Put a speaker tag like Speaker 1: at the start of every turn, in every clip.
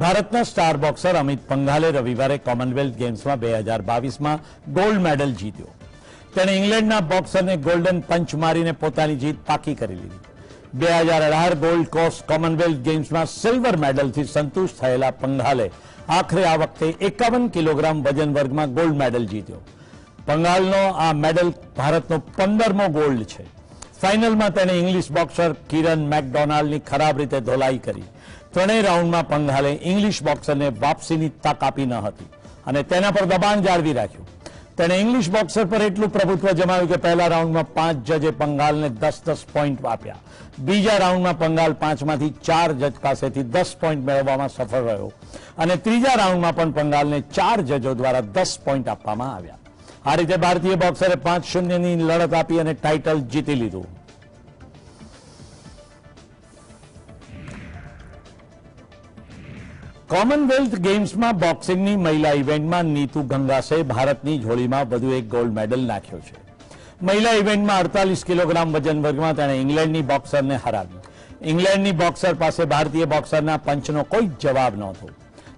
Speaker 1: ભારતના star boxer Amit પંઘાલે રવિવારે Commonwealth ગેમ્સમાં 2022માં ગોલ્ડ મેડલ જીત્યો. તેણે ઇંગ્લેન્ડના બોક્સરને ગોલ્ડન પંચ મારીને પોતાની જીત પાકી કરી લીધી. 2018 ગોલ્ડ કોસ્ટ કોમનવેલ્થ ગેમ્સમાં સિલ્વર મેડલથી સંતુષ્ટ થયેલા પંઘાલે આખરે આ વખતે 51 કિલોગ્રામ વજન વર્ગમાં ગોલ્ડ મેડલ જીત્યો. પંઘાલનો આ મેડલ ભારતનો 15મો ગોલ્ડ છે. ફાઇનલમાં તેણે ઇંગ્લિશ બોક્સર કિરણ મેકડોનાલ્ડની ખરાબ રીતે ધોલાઈ કરી. ત્રણેય રાઉન્ડમાં પંઘાલે ઇંગ્લિશ બોક્સરને વાપસીની તક આપી ન હતી અને તેના પર દબાણ જાળવી રાખ્યું. તેણે ઇંગ્લિશ બોક્સર પર એટલું પ્રભુત્વ જમાવ્યું કે પહેલા રાઉન્ડમાં 5 જજે પંઘાલને 10-10 પોઈન્ટ આપ્યા. બીજા રાઉન્ડમાં પંઘાલ 5માંથી 4 જજ પાસેથી 10 પોઈન્ટ મેળવવામાં સફળ રહ્યો અને ત્રીજા રાઉન્ડમાં પણ પંઘાલને 4 જજો દ્વારા 10 પોઈન્ટ આપવામાં આવ્યા. આ રીતે ભારતીય બોક્સરે 5-0ની લડત આપી અને ટાઇટલ જીતી લીધું. કોમનવેલ્થ ગેમ્સમાં બોક્સિંગની મહિલા ઇવેન્ટમાં નીતુ ઘંગાસે ભારતની ઝોળીમાં વધુ એક ગોલ્ડ મેડલ નાખ્યો છે. મહિલા ઇવેન્ટમાં 48 કિલોગ્રામ વજન વર્ગમાં તેણે ઇંગ્લેન્ડની બોક્સરને હરાવી. ઇંગ્લેન્ડની બોક્સર પાસે ભારતીય બોક્સરના પંચનો કોઈ જવાબ નહોતો.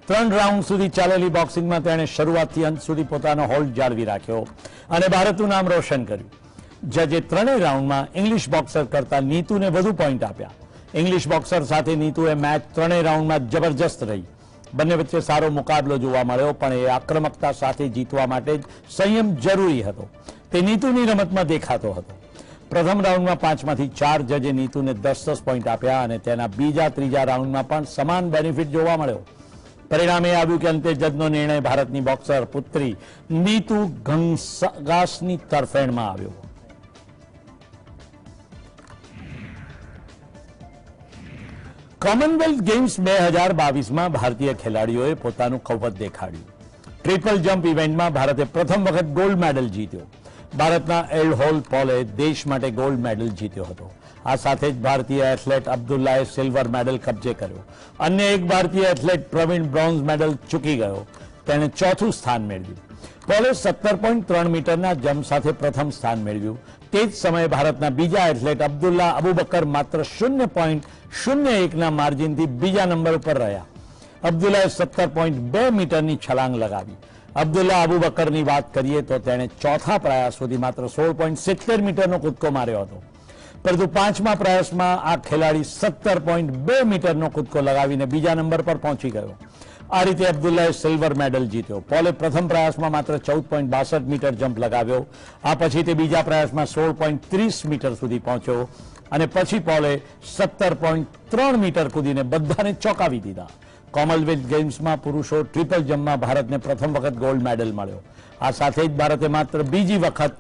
Speaker 1: 3 રાઉન્ડ સુધી ચાલેલી બોક્સિંગમાં તેણે શરૂઆતથી અંત સુધી પોતાનો હોલ્ડ જાળવી રાખ્યો અને ભારતનું નામ રોશન કર્યું. જજે ત્રણેય રાઉન્ડમાં ઇંગ્લિશ બોક્સર કરતા નીતુને વધુ પોઈન્ટ આપ્યા. ઇંગ્લિશ બોક્સર સાથે નીતુએ મેચ ત્રણેય રાઉન્ડમાં જબરજસ્ત રહી. બંને વચ્ચે સારો મુકાબલો જોવા મળ્યો, પણ એ આક્રમકતા સાથે જીતવા માટે જ સંયમ જરૂરી હતો. તે નીતુની રમતમાં દેખાતો હતો. પ્રથમ રાઉન્ડમાં 5માંથી 4 જજે નીતુને 10-10 પોઈન્ટ આપ્યા અને તેના ત્રીજા રાઉન્ડમાં પણ સમાન બેનિફિટ જોવા મળ્યો. પરિણામે આવ્યું કે અંતે જજનો નિર્ણય ભારતની બોક્સર પુત્રી નીતુ ઘંગાસની તરફેણમાં આવ્યો. કોમનવેલ્થ ગેમ્સ 2022માં ભારતીય ખેલાડીઓએ પોતાનું કૌવત દેખાડ્યું. ટ્રિપલ જમ્પ ઇવેન્ટમાં ભારતે પ્રથમ વખત ગોલ્ડ મેડલ જીત્યો. ભારતના એલ્હોલ પોલે દેશ માટે ગોલ્ડ મેડલ જીત્યો હતો. આ સાથે જ ભારતીય એથ્લેટ અબ્દુલ્લાએ સિલ્વર મેડલ કબજે કર્યો. અન્ય એક ભારતીય એથ્લેટ પ્રવીણ બ્રોન્ઝ મેડલ ચૂકી ગયો. તેણે ચોથું સ્થાન મેળવ્યું. પોલે 17.3 મીટરના જમ્પ સાથે પ્રથમ સ્થાન મેળવ્યું. તે જ સમયે ભારતના બીજા એથ્લેટ અબ્દુલ્લા અબુબકર માત્ર 0.01ના માર્જિનથી બીજા નંબર પર રહ્યા. અબ્દુલ્લાએ 17.2 મીટરની છલાંગ લગાવી. અબ્દુલ્લા અબુબકરની વાત કરીએ તો તેણે ચોથા પ્રયાસ સુધી માત્ર 16.70 મીટરનો કૂદકો માર્યો હતો, પરંતુ 5મા પ્રયાસમાં આ ખેલાડી 17.2 મીટરનો કૂદકો લગાવીને બીજા નંબર પર પહોંચી ગયો. આ રીતે અબ્દુલ્લાએ સિલ્વર મેડલ જીત્યો. પોલે પ્રથમ પ્રયાસમાં માત્ર 14.62 મીટર જમ્પ લગાવ્યો. આ પછી તે બીજા પ્રયાસમાં 16.30 મીટર સુધી પહોંચ્યો અને પછી પોલે 17.3 મીટર કૂદીને બધાને ચોંકાવી દીધા. કોમનવેલ્થ ગેમ્સમાં પુરુષો ટ્રિપલ જમ્પમાં ભારતને પ્રથમ વખત ગોલ્ડ મેડલ મળ્યો. આ સાથે જ ભારતે માત્ર બીજી વખત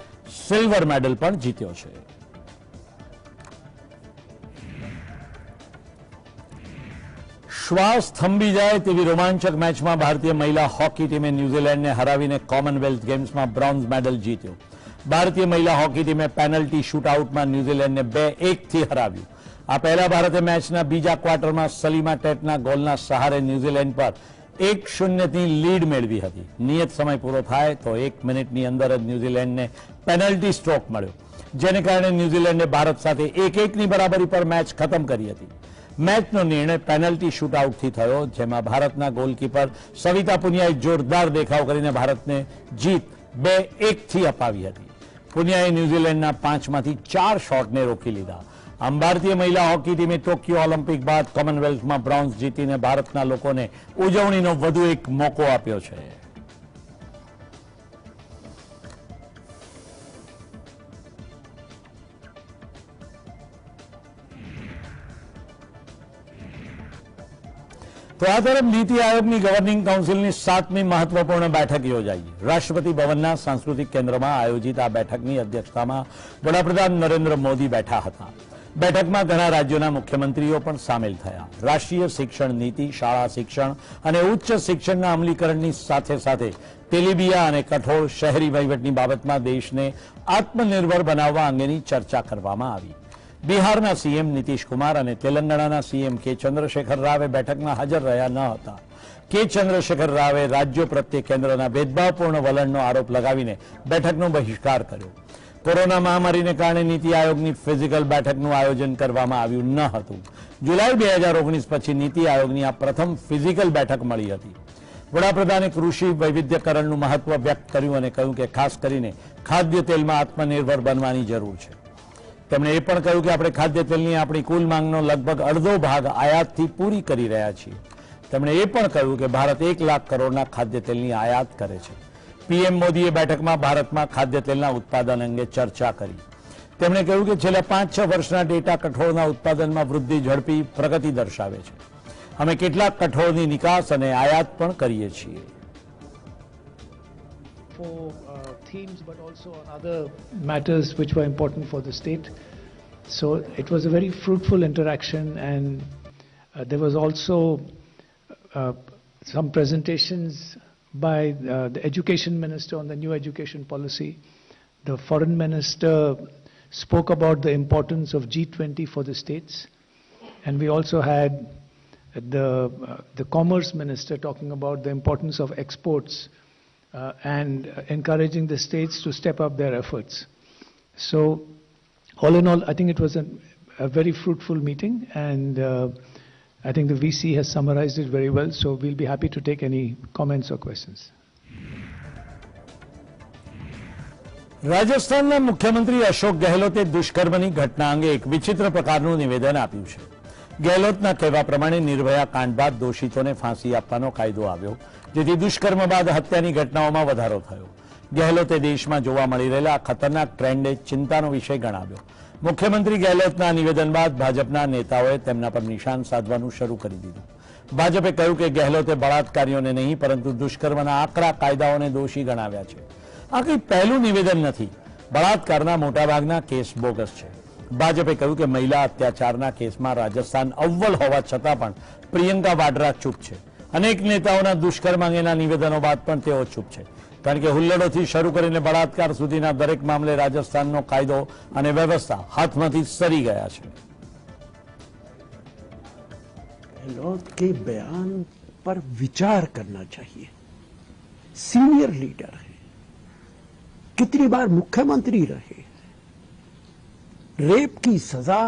Speaker 1: સિલ્વર મેડલ પણ જીત્યો છે. શ્વાસ થંભી જાય તેવી રોમાંચક મેચમાં ભારતીય મહિલા હોકી ટીમે ન્યૂઝીલેન્ડને હરાવીને કોમનવેલ્થ ગેમ્સમાં બ્રોન્ઝ મેડલ જીત્યો. ભારતીય મહિલા હોકી ટીમે પેનલ્ટી શૂટઆઉટમાં ન્યૂઝીલેન્ડને 2-1થી હરાવ્યું. આ પહેલા ભારતે મેચના બીજા ક્વાર્ટરમાં સલીમા ટેટના ગોલના સહારે ન્યૂઝીલેન્ડ પર 1-0ની લીડ મેળવી હતી. નિયત સમય પૂરો થાય તો 1 મિનિટની અંદર જ ન્યૂઝીલેન્ડને પેનલ્ટી સ્ટ્રોક મળ્યો, જેને કારણે ન્યૂઝીલેન્ડે ભારત સાથે 1-1ની બરાબરી પર મેચ ખતમ કરી હતી. મેચનો નિર્ણય પેનલ્ટી શૂટઆઉટથી થયો, જેમાં ભારતના ગોલકીપર સવિતા પુનિયાએ જોરદાર દેખાવ કરીને ભારતને જીત 2-1થી અપાવી હતી. પુનિયાએ ન્યૂઝીલેન્ડના 5માંથી 4 શોટને રોકી લીધા. આમ ભારતીય મહિલા હોકી ટીમે ટોક્યો ઓલિમ્પિક બાદ કોમનવેલ્થમાં બ્રોન્ઝ જીતીને ભારતના લોકોને ઉજવણીનો વધુ એક મોકો આપ્યો છે. તો આ તરફ નીતિ આયોગની ગવર્નિંગ કાઉન્સિલની 7મી મહત્વપૂર્ણ બેઠક યોજાઈ. રાષ્ટ્રપતિ ભવનના સાંસ્કૃતિક કેન્દ્રમાં આયોજિત આ બેઠકની અધ્યક્ષતામાં વડાપ્રધાન નરેન્દ્ર મોદી બેઠા હતા. બેઠકમાં ઘણા રાજ્યોના મુખ્યમંત્રીઓ પણ સામેલ થયા. રાષ્ટ્રીય શિક્ષણ નીતિ, શાળા શિક્ષણ અને ઉચ્ચ શિક્ષણના અમલીકરણની સાથે સાથે તેલીબિયા અને કઠોળ શહેરી વહીવટની બાબતમાં દેશને આત્મનિર્ભર બનાવવા અંગેની ચર્ચા કરવામાં આવી. બિહારના સીએમ નીતિશ કુમાર અને તેલંગાણાના સીએમ કે ચંદ્રશેખર રાવે બેઠકમાં હાજર રહ્યા ન હતા. કે ચંદ્રશેખર રાવે રાજ્યો પ્રત્યે કેન્દ્રના ભેદભાવપૂર્ણ વલણનો આરોપ લગાવીને બેઠકનો બહિષ્કાર કર્યો. કોરોના મહામારીને કારણે નીતિ આયોગની ફિઝિકલ બેઠકનું આયોજન કરવામાં આવ્યું ન હતું. જુલાઈ 2019 પછી નીતિ આયોગની આ પ્રથમ ફિઝિકલ બેઠક મળી હતી. વડાપ્રધાને કૃષિ વૈવિધ્યકરણનું મહત્વ વ્યક્ત કર્યું અને કહ્યું કે ખાસ કરીને ખાદ્ય તેલમાં આત્મનિર્ભર બનવાની જરૂર છે. તેમણે એ પણ કહ્યું કે આપણે ખાદ્ય તેલની આપણી કુલ માંગનો લગભગ અડધો ભાગ આયાતથી પૂરી કરી રહ્યા છીએ. તેમણે એ પણ કહ્યું કે ભારત 1 લાખ કરોડના ખાદ્ય તેલની આયાત કરે છે. પીએમ મોદીએ બેઠકમાં ભારતમાં ખાદ્ય તેલના ઉત્પાદન અંગે ચર્ચા કરી. તેમણે કહ્યું કે છેલ્લા 5-6 વર્ષના ડેટા કઠોળના ઉત્પાદનમાં વૃદ્ધિ ઝડપી પ્રગતિ દર્શાવે છે. અમે કેટલાક કઠોળની નિકાસ અને આયાત પણ કરીએ છીએ.
Speaker 2: Themes but also on other matters which were important for the state. So it was a very fruitful interaction, and there was also some presentations by the education minister on the new education policy. The foreign minister spoke about the importance of G20 for the states, and we also had the commerce minister talking about the importance of exports and encouraging the states to step up their efforts. So all in all, I think it was a very fruitful meeting, and I think the VC has summarized it very well, so we'll be happy to take any comments or questions.
Speaker 1: રાજસ્થાનના મુખ્યમંત્રી અશોક ગેહલોતે દુષ્કર્મની ઘટના અંગે એક વિચિત્ર પ્રકારનું નિવેદન આપ્યું છે. ગેહલોતના કહેવા પ્રમાણે નિર્ભયા કાંડ બાદ દોષિતોને ફાંસી આપવાનો કાયદો આવ્યો, જેથી દુષ્કર્મ બાદ હત્યાની ઘટનાઓમાં વધારો થયો. ગેહલોતે દેશમાં જોવા મળી રહેલા ખતરનાક ટ્રેન્ડે ચિંતાનો વિષય ગણાવ્યો. મુખ્યમંત્રી ગેહલોતના નિવેદન બાદ ભાજપના નેતાઓએ તેમના પર નિશાન સાધવાનું શરૂ કરી દીધું. ભાજપે કહ્યું કે ગેહલોતે બળાત્કારીઓને નહીં પરંતુ દુષ્કર્મના આકરા કાયદાઓને દોષી ગણાવ્યા છે. આ કંઈ પહેલું નિવેદન નથી. બળાત્કારના મોટાભાગના કેસ બોગસ છે. ભાજપે કહ્યું કે મહિલા અત્યાચારના કેસમાં રાજસ્થાન અવ્વલ હોવા છતાં પણ પ્રિયંકા વાડ્રા ચૂપ છે. અનેક નેતાઓના દુષ્કર્મ અંગેના નિવેદનો બાદ પણ તેઓ ચૂપ છે, કારણ કે હુલ્લડોથી શરૂ કરીને બળાત્કાર સુધીના દરેક મામલે રાજસ્થાનનો કાયદો અને વ્યવસ્થા હાથમાંથી સરી ગયા છે.
Speaker 3: गहलोत के बयान पर विचार करना चाहिए. सीनियर लीडर है, कितनी बार मुख्यमंत्री रहे. रेप की सजा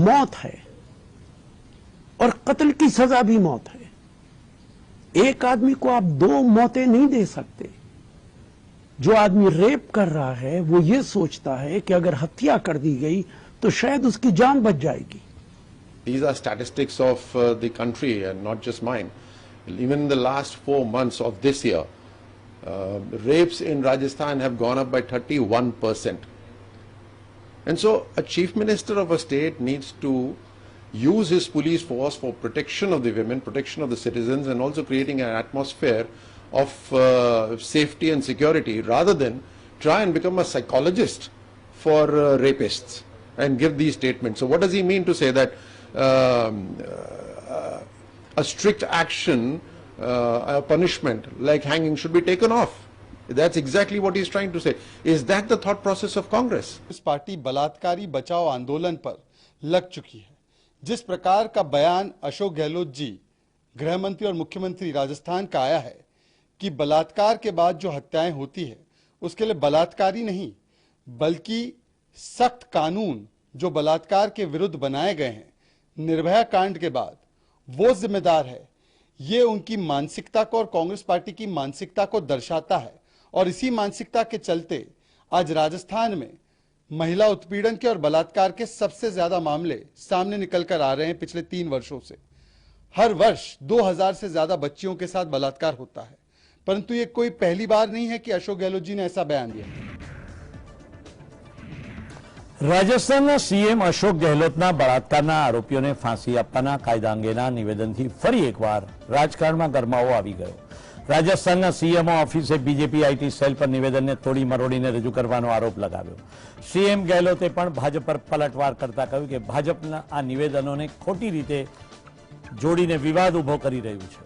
Speaker 3: मौत है और कत्ल की सजा भी मौत है. एक आदमी को आप 2 मौतें नहीं दे सकते. जो आदमी रेप कर रहा है वो ये सोचता है कि अगर हत्या कर दी गई तो शायद उसकी जान बच जाएगी.
Speaker 4: These are statistics of the country and not just mine. Even in the last 4 months of this year, rapes in Rajasthan have gone up by 31%. And so a chief minister of a state needs to use his police force for protection of the women, protection of the citizens, and also creating an atmosphere of safety and security, rather than try and become a psychologist for rapists and give these statements. So what does he mean to say that a strict action, a punishment like hanging should be taken off? That's exactly what he's trying to say. Is that the thought process of Congress?
Speaker 5: इस party बलात्कारी बचाओ आंदोलन पर लग चुकी है. जिस प्रकार का बयान अशोक गहलोत जी, गृह मंत्री और मुख्यमंत्री राजस्थान का आया है कि बलात्कार के बाद जो हत्याएं होती है उसके लिए बलात्कारी नहीं बल्कि सख्त कानून जो बलात्कार के विरुद्ध बनाए गए हैं निर्भया कांड के बाद, वो जिम्मेदार है. ये उनकी मानसिकता को और कांग्रेस पार्टी की मानसिकता को दर्शाता है. और इसी मानसिकता के चलते आज राजस्थान में महिला उत्पीड़न के और बलात्कार के सबसे ज्यादा मामले सामने निकलकर आ रहे हैं. पिछले 3 वर्षों से हर वर्ष 2000 से ज्यादा बच्चियों के साथ बलात्कार होता है. परंतु ये कोई पहली बार नहीं है कि अशोक गहलोत जी ने ऐसा बयान दिया.
Speaker 1: રાજસ્થાનના સીએમ અશોક ગેહલોતના બળાત્કારના આરોપીઓને ફાંસી આપવાના કાયદા અંગેના નિવેદનથી ફરી એકવાર રાજકારણમાં ગરમાવો આવી ગયો. રાજસ્થાનના સીએમઓ ઓફિસે બીજેપી આઈટી સેલ પર નિવેદનને તોડી મરોડીને રજૂ કરવાનો આરોપ લગાવ્યો. સીએમ ગેહલોતે પણ ભાજપ પર પલટવાર કરતા કહ્યું કે ભાજપના આ નિવેદનોને ખોટી રીતે જોડીને વિવાદ ઉભો કરી રહ્યું છે.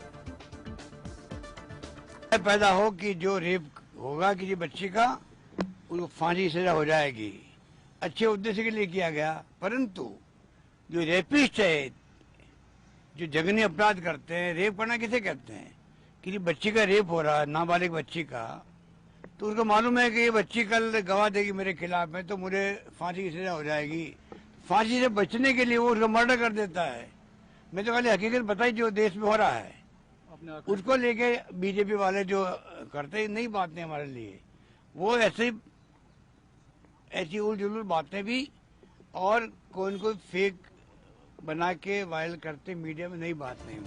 Speaker 6: पैदा हो कि जो रेप होगा किसी बच्ची का उनको फांसी सजा हो जाएगी, अच्छे उद्देश्य के लिए किया गया. परंतु जो रेपिस्ट है, जो जघन्य अपराध करते हैं, रेप करना किसे कहते हैं? किसी बच्ची का रेप हो रहा है, नाबालिग बच्ची का, तो उसको मालूम है कि ये बच्ची कल गवाह देगी मेरे खिलाफ में, तो मुझे फांसी की सजा हो जाएगी। फांसी से बचने के लिए वो उसका मर्डर कर देता है। मैं तो खाली हकीकत बताई जो देश में हो रहा है, उसको लेके बीजेपी वाले जो करते हैं नई बातें हमारे लिए, वो ऐसी उलझुल बातें भी और कोई फेक बना के वायरल करते मीडिया में, नई बात नहीं।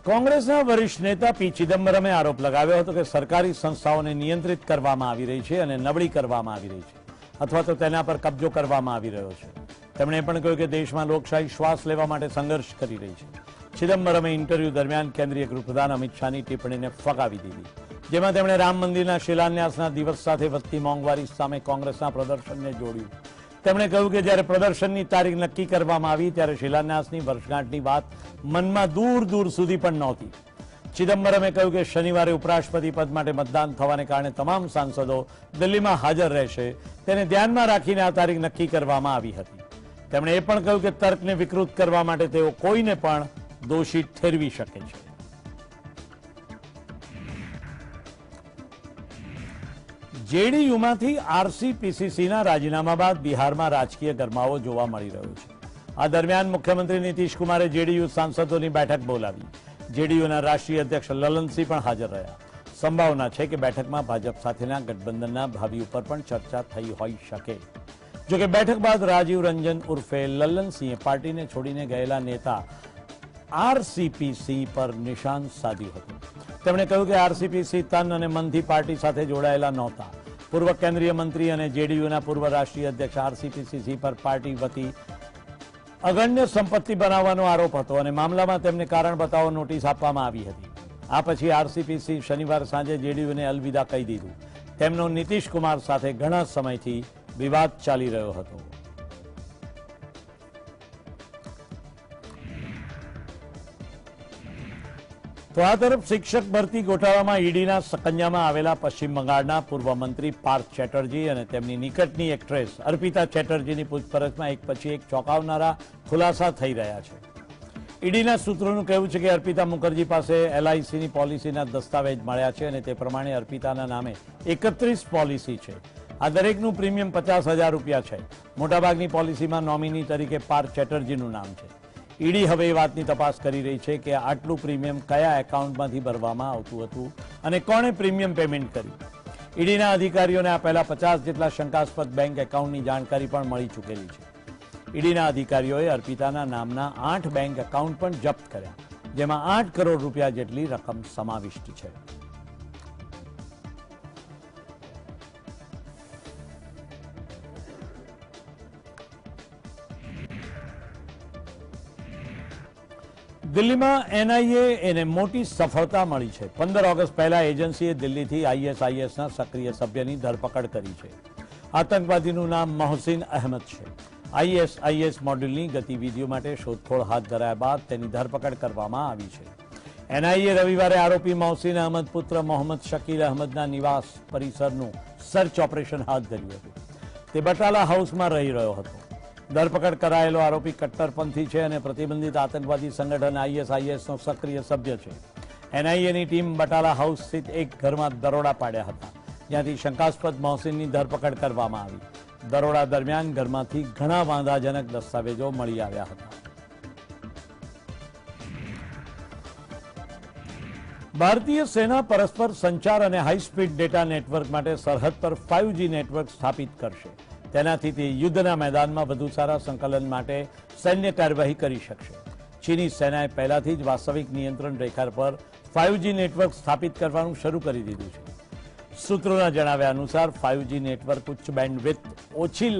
Speaker 1: કોંગ્રેસના વરિષ્ઠ નેતા પી ચિદમ્બરમે આરોપ લગાવ્યો હતો કે સરકારી સંસ્થાઓને નિયંત્રિત કરવામાં આવી રહી છે અને નબળી કરવામાં આવી રહી છે અથવા તો તેના પર કબજો કરવામાં આવી રહ્યો છે। તેમણે પણ કહ્યું કે દેશમાં લોકશાહી શ્વાસ લેવા માટે સંઘર્ષ કરી રહી છે। ચિદમ્બરમે ઇન્ટરવ્યુ દરમિયાન કેન્દ્રીય ગૃહપ્રધાન અમિત શાહની ટિપ્પણીને ફગાવી દીધી, જેમાં તેમણે રામ મંદિરના શિલાન્યાસના દિવસ સાથે વધતી મોંઘવારી સામે કોંગ્રેસના પ્રદર્શનને જોડ્યું। તેમણે કહ્યું કે જ્યારે પ્રદર્શનની તારીખ નક્કી કરવામાં આવી ત્યારે શિલાન્યાસની વર્ષગાંઠની વાત મનમાં દૂર દૂર સુધી પણ નહોતી। ચિદમ્બરમે કહ્યું કે શનિવારે ઉપરાષ્ટ્રપતિ પદ માટે મતદાન થવાને કારણે તમામ સાંસદો દિલ્હીમાં હાજર રહેશે, તેને ધ્યાનમાં રાખીને આ તારીખ નક્કી કરવામાં આવી હતી। તેમણે એ પણ કહ્યું કે તર્કને વિકૃત કરવા માટે તેઓ કોઈને પણ દોષી ઠેરવી શકે છે। જેડીયુમાંથી આરસીપીસીસીના રાજીનામા બાદ બિહારમાં રાજકીય ગરમાવો જોવા મળી રહ્યો છે। આ દરમિયાન મુખ્યમંત્રી નીતિશ કુમારે જેડીયુ સાંસદોની બેઠક બોલાવી। જેડીયુના રાષ્ટ્રીય અધ્યક્ષ લલનસિંહ પણ હાજર રહ્યા। સંભાવના છે કે બેઠકમાં ભાજપ સાથેના ગઠબંધનના ભાવિ ઉપર પણ ચર્ચા થઈ હોઈ શકે। જોકે બેઠક બાદ રાજીવ રંજન ઉર્ફે લલનસિંહે પાર્ટીને છોડીને ગયેલા નેતા આરસીપીસી પર નિશાન સાધ્યું હતું। તેમણે કહ્યું કે આરસીપીસી તન અને મનથી પાર્ટી સાથે જોડાયેલા નહોતા। પૂર્વ કેન્દ્રીય મંત્રી અને જેડીયુના પૂર્વ રાષ્ટ્રીય અધ્યક્ષ આરસીપીસી પર પાર્ટી વતી અગણ્ય સંપત્તિ બનાવવાનો આરોપ હતો અને મામલામાં તેમને કારણ બતાવો નોટિસ આપવામાં આવી હતી। આ પછી આરસીપીસી શનિવાર સાંજે જેડીયુને અલવિદા કહી દીધું। તેમનો નીતિશ કુમાર સાથે ઘણા સમયથી વિવાદ ચાલી રહ્યો હતો। તો આ તરફ શિક્ષક ભરતી ગોટાળામાં ઈડીના સકંજામાં આવેલા પશ્ચિમ બંગાળના પૂર્વ મંત્રી પાર્થ ચેટર્જી અને તેમની નિકટની એક્ટ્રેસ અર્પિતા ચેટર્જીની પૂછપરછમાં એક પછી એક ચોંકાવનારા ખુલાસા થઈ રહ્યા છે। ઈડીના સૂત્રોનું કહેવું છે કે અર્પિતા મુખર્જી પાસે એલઆઈસીની પોલિસીના દસ્તાવેજ મળ્યા છે અને તે પ્રમાણે અર્પિતાના નામે 31 પોલિસી છે। આ દરેકનું પ્રીમિયમ 50,000 રૂપિયા છે। મોટાભાગની પોલિસીમાં નોમિની તરીકે પાર્થ ચેટર્જીનું નામ છે। ઈડી હવે એ વાતની તપાસ કરી રહી છે કે આટલું પ્રીમિયમ કયા એકાઉન્ટમાંથી ભરવામાં આવતું હતું અને કોણે પ્રીમિયમ પેમેન્ટ કર્યું। ઈડીના અધિકારીઓને આ પહેલા 50 જેટલા શંકાસ્પદ બેંક એકાઉન્ટની જાણકારી પણ મળી ચૂકેલી છે। ઈડીના અધિકારીઓએ અર્પિતાના નામના 8 બેંક એકાઉન્ટ પણ જપ્ત કર્યા, જેમાં 8 કરોડ રૂપિયા જેટલી રકમ સમાવિષ્ટ છે। દિલ્હીમાં એનઆઈએ એને મોટી સફળતા મળી છે। 15 ઓગસ્ટ પહેલા એજન્સીએ દિલ્હીથી આઈએસઆઈએસના સક્રિય સભ્યની ધરપકડ કરી છે। આતંકવાદીનું નામ મોહસિન અહેમદ છે। આઈએસઆઈએસ મોડ્યુલની ગતિવિધિઓ માટે શોધખોળ હાથ ધરાયા બાદ તેની ધરપકડ કરવામાં આવી છે। એનઆઈએ રવિવારે આરોપી મોહસિન અહેમદ પુત્ર મોહમ્મદ શકીલ અહેમદના નિવાસ પરિસરનું સર્ચ ઓપરેશન હાથ ધર્યું હતું। તે બટાલા હાઉસમાં રહી રહ્યો હતો। ધરપકડ કરાયેલો આરોપી કટ્ટરપંથી છે અને પ્રતિબંધિત આતંકવાદી સંગઠન આઈએસઆઈએસનો સક્રિય સભ્ય છે। એનઆઈએની ટીમ બટાલા હાઉસ સ્થિત એક ઘરમાં દરોડા પાડ્યા હતા, જ્યાંથી શંકાસ્પદ મોહસિનની ધરપકડ કરવામાં આવી। દરોડા દરમિયાન ઘરમાંથી ઘણા વાંધાજનક દસ્તાવેજો મળી આવ્યા હતા। ભારતીય સેના પરસ્પર સંચાર અને હાઈ સ્પીડ ડેટા નેટવર્ક માટે સરહદ પર 5G નેટવર્ક સ્થાપિત કરશે। તેનાથી તે યુદ્ધના મેદાનમાં વધુ સારા સંકલન માટે સૈન્ય કાર્યવાહી કરી શકશે। ચીની સેનાએ પહેલાથી જ વાસ્તવિક નિયંત્રણ રેખા પર 5G નેટવર્ક સ્થાપિત કરવાનું શરૂ કરી દીધું છે। સૂત્રોના જણાવ્યા અનુસાર 5G નેટવર્ક ઉચ્ચ બેન્ડવિડ્થ, ઓછી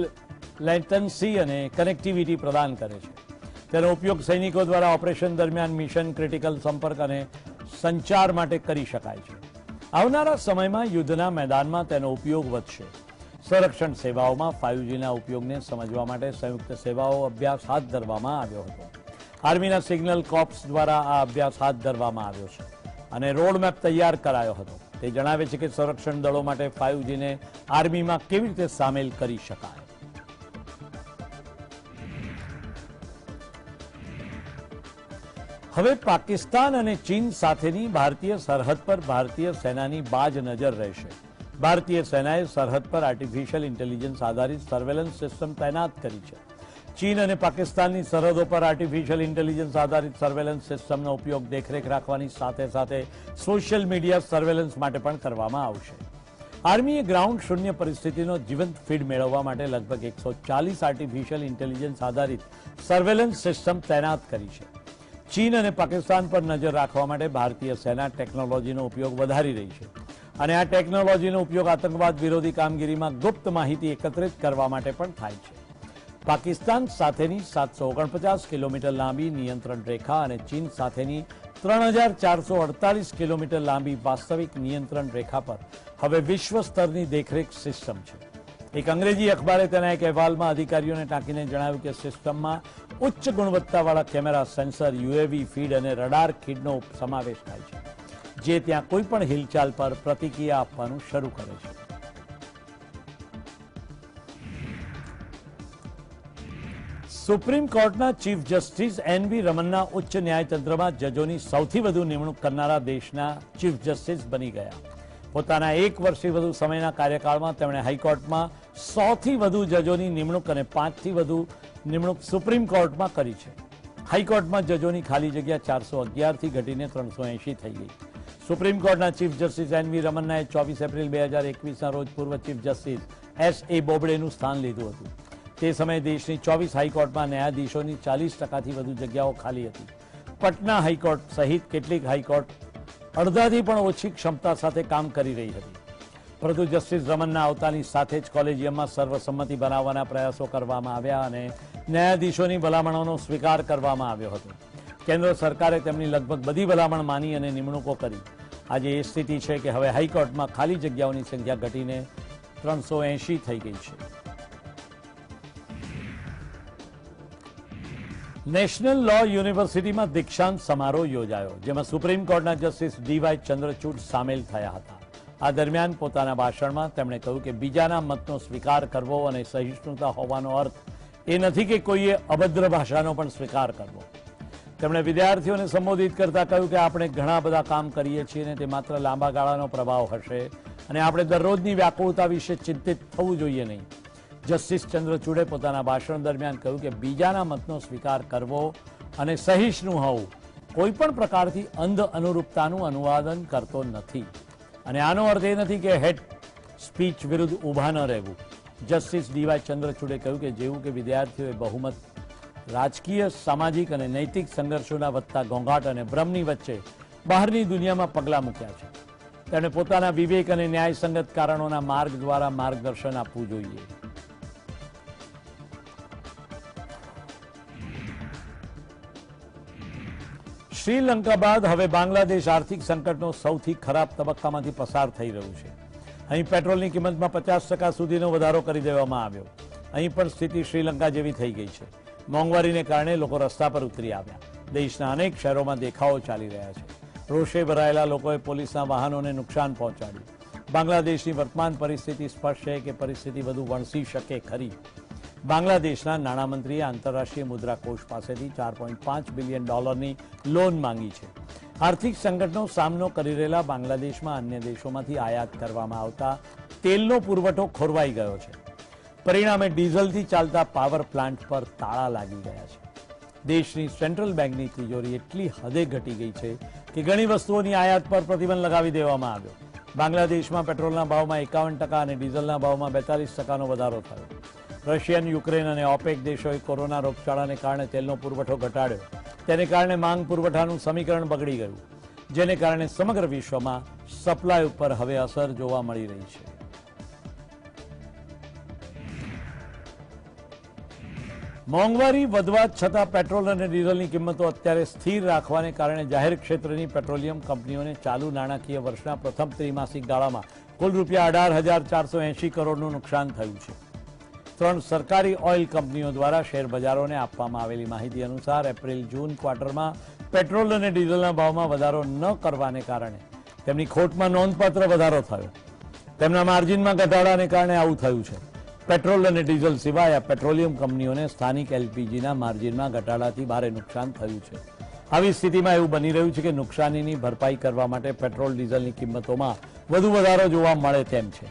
Speaker 1: લેટન્સી અને કનેક્ટિવિટી પ્રદાન કરે છે। તેનો ઉપયોગ સૈનિકો દ્વારા ઓપરેશન દરમિયાન મિશન ક્રિટિકલ સંપર્ક અને સંચાર માટે કરી શકાય છે। આવનારા સમયમાં યુદ્ધના મેદાનમાં તેનો ઉપયોગ વધશે। સંરક્ષણ સેવાઓમાં 5Gના ઉપયોગને સમજવા માટે સંયુક્ત સેવાઓ અભ્યાસ હાથ ધરવામાં આવ્યો હતો। આર્મીના સિગ્નલ કોર્પ્સ દ્વારા આ અભ્યાસ હાથ ધરવામાં આવ્યો છે અને રોડમેપ તૈયાર કરાયો હતો। તે જણાવે છે કે સંરક્ષણ દળો માટે 5Gને આર્મીમાં કેવી રીતે સામેલ કરી શકાય। હવે પાકિસ્તાન અને ચીન સાથેની ભારતીય સરહદ પર ભારતીય સેનાની બાજ નજર રહેશે. ભારતીય સેનાએ સરહદ પર આર્ટિફિશિયલ ઇન્ટેલિજન્સ આધારિત સર્વેલન્સ સિસ્ટમ તૈનાત કરી છે. ચીન અને પાકિસ્તાનની સરહદો પર આર્ટિફિશિયલ ઇન્ટેલિજન્સ આધારિત સર્વેલન્સ સિસ્ટમનો ઉપયોગ દેખરેખ રાખવાની સાથે સાથે સોશિયલ મીડિયા સર્વેલન્સ માટે પણ કરવામાં આવશે. આર્મીએ ગ્રાઉન્ડ શૂન્ય પરિસ્થિતિનો જીવંત ફીડ મેળવવા માટે લગભગ 140 આર્ટિફિશિયલ ઇન્ટેલિજન્સ આધારિત સર્વેલન્સ સિસ્ટમ તૈનાત કરી છે. ચીન અને પાકિસ્તાન પર નજર રાખવા માટે ભારતીય સેના ટેકનોલોજીનો ઉપયોગ વધારી રહી છે અને આ ટેકનોલોજીનો ઉપયોગ આતંકવાદ વિરોધી કામગીરીમાં ગુપ્ત માહિતી એકત્રિત કરવા માટે પણ થાય છે. પાકિસ્તાન સાથેની 749 કિલોમીટર લાંબી નિયંત્રણ રેખા અને ચીન સાથેની 3448 કિલોમીટર લાંબી વાસ્તવિક નિયંત્રણ રેખા પર હવે વિશ્વ સ્તરની દેખરેખ સિસ્ટમ છે. એક અંગ્રેજી અખબારે તેના એક અહેવાલમાં અધિકારીઓને ટાંકીને જણાવ્યું કે સિસ્ટમમાં ઉચ્ચ ગુણવત્તાવાળા કેમેરા, સેન્સર, યુએવી ફીડ અને રડાર ફીડનો સમાવેશ થાય છે, જે ત્યાં કોઈ પણ હિલચાલ પર પ્રતિક્રિયા આપવાનું શરૂ કરે છે. સુપ્રીમ કોર્ટના ચીફ જસ્ટિસ એન.વી. રમન્ના ઉચ્ચ ન્યાયતંત્રમાં જજોની સૌથી વધુ નિમણૂક કરનારા દેશના ચીફ જસ્ટિસ બની ગયા. પોતાના 1 વર્ષથી વધુ સમયના કાર્યકાળમાં તેમણે હાઈકોર્ટમાં 100થી વધુ જજોની નિમણૂક અને 5થી વધુ નિમણૂક સુપ્રીમ કોર્ટમાં કરી છે. હાઈકોર્ટમાં જજોની ખાલી જગ્યા 411થી ઘટીને 380 થઈ ગઈ. સુપ્રીમ કોર્ટના ચીફ જસ્ટિસ એન.વી. રમન્નાએ 24 એપ્રિલ 2021ના રોજ પૂર્વ ચીફ જસ્ટિસ એસ.એ. બોબડેનું સ્થાન લીધું હતું. તે સમયે દેશની 24 હાઈકોર્ટમાં ન્યાયાધીશોની 40%થી વધુ જગ્યાઓ ખાલી હતી. પટના હાઈકોર્ટ સહિત કેટલીક હાઈકોર્ટ અડધાથી પણ ઓછી ક્ષમતા સાથે કામ કરી રહી હતી. પરંતુ જસ્ટિસ રમન્ના આવતાની સાથે જ કોલેજિયમમાં સર્વસંમતિ બનાવવાના પ્રયાસો કરવામાં આવ્યા અને ન્યાયાધીશોની ભલામણોનો સ્વીકાર કરવામાં આવ્યો હતો. કેન્દ્ર સરકારે તેમની લગભગ બધી ભલામણ માની અને નિમણૂકો કરી. આજે એ સ્થિતિ છે કે હવે હાઈકોર્ટમાં ખાલી જગ્યાઓની સંખ્યા ઘટીને 380 થઈ ગઈ છે. નેશનલ લો યુનિવર્સિટીમાં દીક્ષાંત સમારોહ યોજાયો, જેમાં સુપ્રીમ કોર્ટના જસ્ટિસ ડી.વાય. ચંદ્રચૂડ સામેલ થયા હતા. આ દરમિયાન પોતાના ભાષણમાં તેમણે કહ્યું કે બીજાના મતનો સ્વીકાર કરવો અને સહિષ્ણુતા હોવાનો અર્થ એ નથી કે કોઈએ અભદ્ર ભાષાનો પણ સ્વીકાર કરવો. તેમણે વિદ્યાર્થીઓને સંબોધિત કરતા કહ્યું કે આપણે ઘણા બધા કામ કરીએ છીએ અને તે માત્ર લાંબા ગાળાનો પ્રભાવ હશે અને આપણે દરરોજની વ્યાકુળતા વિશે ચિંતિત થવું જોઈએ નહીં. જસ્ટિસ ચંદ્રચૂડે પોતાના ભાષણ દરમિયાન કહ્યું કે બીજાના મતનો સ્વીકાર કરવો અને સહિષ્ણુ હોવું કોઈ પણ પ્રકારથી અંધ અનુરૂપતાનું અનુવાદન કરતો નથી અને આનો અર્થ એ નથી કે હેટ સ્પીચ વિરુદ્ધ ઊભા ન રહેવું. જસ્ટિસ ડી.વાય. ચંદ્રચૂડે કહ્યું કે જેવું કે વિદ્યાર્થીઓએ બહુમત રાજકીય, સામાજિક અને નૈતિક સંઘર્ષોના વધતા ઘોંઘાટ અને ભ્રમની વચ્ચે બહારની દુનિયામાં પગલાં મૂક્યા છે, તેમણે પોતાના વિવેક અને ન્યાયસંગત કારણોના માર્ગ દ્વારા માર્ગદર્શન આપવું જોઈએ. શ્રીલંકા બાદ હવે બાંગ્લાદેશ આર્થિક સંકટનો સૌથી ખરાબ તબક્કામાંથી પસાર થઈ રહ્યું છે. અહીં પેટ્રોલની કિંમતમાં 50% સુધીનો વધારો કરી દેવામાં આવ્યો. અહીં પણ સ્થિતિ શ્રીલંકા જેવી થઈ ગઈ છે. મોંઘવારીને કારણે લોકો રસ્તા પર ઉતરી આવ્યા. દેશના અનેક શહેરોમાં દેખાવો ચાલી રહ્યા છે. રોષે ભરાયેલા લોકોએ પોલીસના વાહનોને નુકસાન પહોંચાડ્યું. બાંગ્લાદેશની વર્તમાન પરિસ્થિતિ સ્પષ્ટ છે કે પરિસ્થિતિ વધુ વણસી શકે ખરી. બાંગ્લાદેશના નાણામંત્રીએ આંતરરાષ્ટ્રીય મુદ્રા કોષ પાસેથી $4.5 બિલિયન લોન માંગી છે. આર્થિક સંકટનો સામનો કરી રહેલા બાંગ્લાદેશમાં અન્ય દેશોમાંથી આયાત કરવામાં આવતા તેલનો પુરવઠો ખોરવાઈ ગયો છે. પરિણામે ડીઝલથી ચાલતા પાવર પ્લાન્ટ પર તાળા લાગી ગયા છે. દેશની સેન્ટ્રલ બેંકની તિજોરી એટલી હદે ઘટી ગઈ છે કે ઘણી વસ્તુઓની આયાત પર પ્રતિબંધ લગાવી દેવામાં આવ્યો. બાંગ્લાદેશમાં પેટ્રોલના ભાવમાં 51% અને ડીઝલના ભાવમાં 42%નો વધારો થયો. રશિયન, યુક્રેન અને ઓપેક દેશોએ કોરોના રોગચાળાને કારણે તેલનો પુરવઠો ઘટાડ્યો. તેને કારણે માંગ પુરવઠાનું સમીકરણ બગડી ગયું, જેને કારણે સમગ્ર વિશ્વમાં સપ્લાય ઉપર હવે અસર જોવા મળી રહી છે. મોંઘવારી વધવા છતાં પેટ્રોલ અને ડીઝલની કિંમતો અત્યારે સ્થિર રાખવાને કારણે જાહેર ક્ષેત્રની પેટ્રોલિયમ કંપનીઓને ચાલુ નાણાકીય વર્ષના પ્રથમ ત્રિમાસિક ગાળામાં કુલ ₹18,480 કરોડનું નુકસાન થયું છે. 3 સરકારી ઓઇલ કંપનીઓ દ્વારા શેર બજારોને આપવામાં આવેલી માહિતી અનુસાર એપ્રિલ-જૂન ક્વાર્ટરમાં પેટ્રોલ અને ડીઝલના ભાવમાં વધારો ન કરવાને કારણે તેમની ખોટમાં નોંધપાત્ર વધારો થયો. તેમના માર્જિનમાં ઘટાડાને કારણે આવું થયું છે. પેટ્રોલ અને ડીઝલ સિવાય આ પેટ્રોલિયમ કંપનીઓને સ્થાનિક એલપીજીના માર્જિનમાં ઘટાડાથી ભારે નુકસાન થયું છે. આવી સ્થિતિમાં એવું બની રહ્યું છે કે નુકસાનીની ભરપાઈ કરવા માટે પેટ્રોલ ડીઝલની કિંમતોમાં વધુ વધારો જોવા મળે તેમ છે.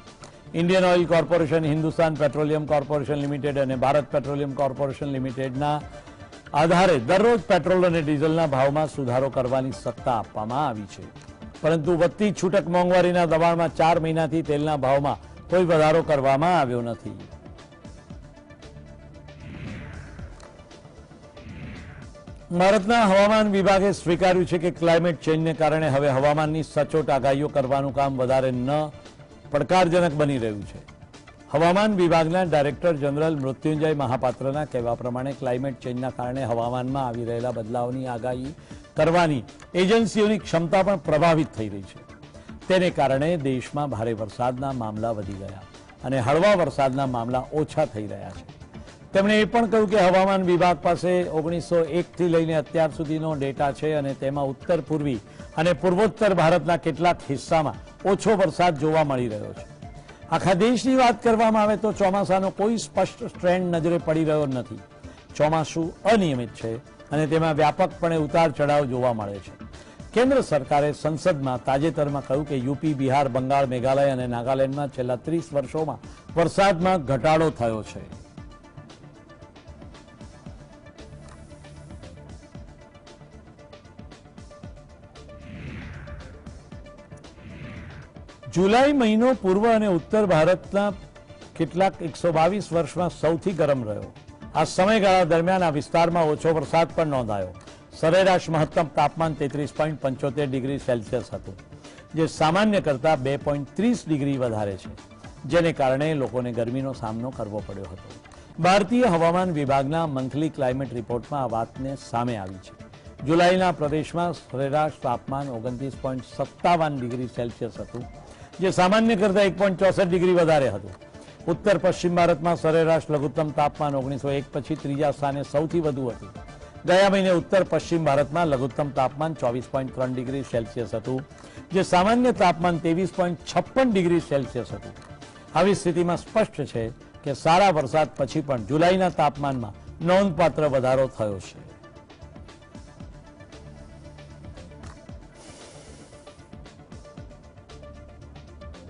Speaker 1: Indian oil corporation, Hindustan petroleum corporation limited અને ભારત પેટ્રોલિયમ કોર્પોરેશન લિમિટેડના આધારે દરરોજ પેટ્રોલ અને ડીઝલના ભાવમાં સુધારો કરવાની સત્તા આપવામાં આવી છે. પરંતુ વધતી છૂટક મોંઘવારીના દબાણમાં 4 મહિનાથી તેલના ભાવમાં કોઈ વધારો કરવામાં આવ્યો નથી. ભારતના હવામાન વિભાગે સ્વીકાર્યું છે કે ક્લાઇમેટ ચેન્જને કારણે હવે હવામાનની સચોટ આગાહીઓ કરવાનું કામ વધારે પડકારજનક બની રહ્યું છે. હવામાન વિભાગના ડાયરેક્ટર જનરલ મૃત્યુંજય મહાપાત્રના કહેવા પ્રમાણે ક્લાઇમેટ ચેન્જના કારણે હવામાનમાં આવી રહેલા બદલાવની આગાહી કરવાની એજન્સીઓની ક્ષમતા પણ પ્રભાવિત થઈ રહી છે. તેને કારણે દેશમાં ભારે વરસાદના મામલા વધી ગયા અને હળવા વરસાદના મામલા ઓછા થઈ રહ્યા છે. તેમણે એ પણ કહ્યું કે હવામાન વિભાગ પાસે 1901થી લઈને અત્યાર સુધીનો ડેટા છે અને તેમાં ઉત્તર પૂર્વી અને પૂર્વોત્તર ભારતના કેટલાક હિસ્સામાં ઓછો વરસાદ જોવા મળી રહ્યો છે. આખા દેશની વાત કરવામાં આવે તો ચોમાસાનો કોઈ સ્પષ્ટ ટ્રેન્ડ નજરે પડી રહ્યો નથી. ચોમાસું અનિયમિત છે અને તેમાં વ્યાપકપણે ઉતાર ચઢાવ જોવા મળે છે. કેન્દ્ર સરકારે સંસદમાં તાજેતરમાં કહ્યું કે યુપી, બિહાર, બંગાળ, મેઘાલય અને નાગાલેન્ડમાં છેલ્લા 30 વર્ષોમાં વરસાદમાં ઘટાડો થયો છે. જુલાઈ મહિનો પૂર્વ અને ઉત્તર ભારતના કેટલાક 122 વર્ષમાં સૌથી ગરમ રહ્યો. આ સમયગાળા દરમિયાન આ વિસ્તારમાં ઓછો વરસાદ પણ નોંધાયો. સરેરાશ મહત્તમ તાપમાન 33.75 ડિગ્રી સેલ્સિયસ હતું, જે સામાન્ય કરતાં 2.30 ડિગ્રી વધારે છે, જેને કારણે લોકોને ગરમીનો સામનો કરવો પડ્યો હતો. ભારતીય હવામાન વિભાગના મંથલી ક્લાઇમેટ રિપોર્ટમાં આ વાતને સામે આવી છે. જુલાઈના પ્રદેશમાં સરેરાશ તાપમાન 29.57 ડિગ્રી સેલ્સિયસ હતું, જે સામાન્ય કરતાં 1.64 ડિગ્રી વધારે હતું. ઉત્તર પશ્ચિમ ભારતમાં સરેરાશ લઘુત્તમ તાપમાન 1901 પછી ત્રીજા સ્થાને સૌથી વધુ હતું. ગયા મહિને ઉત્તર પશ્ચિમ ભારતમાં લઘુત્તમ તાપમાન 24.3 ડિગ્રી સેલ્સિયસ હતું, જે સામાન્ય તાપમાન 23.56 ડિગ્રી સેલ્સિયસ હતું. આવી સ્થિતિમાં સ્પષ્ટ છે કે સારા વરસાદ પછી પણ જુલાઈના તાપમાનમાં નોંધપાત્ર વધારો થયો છે.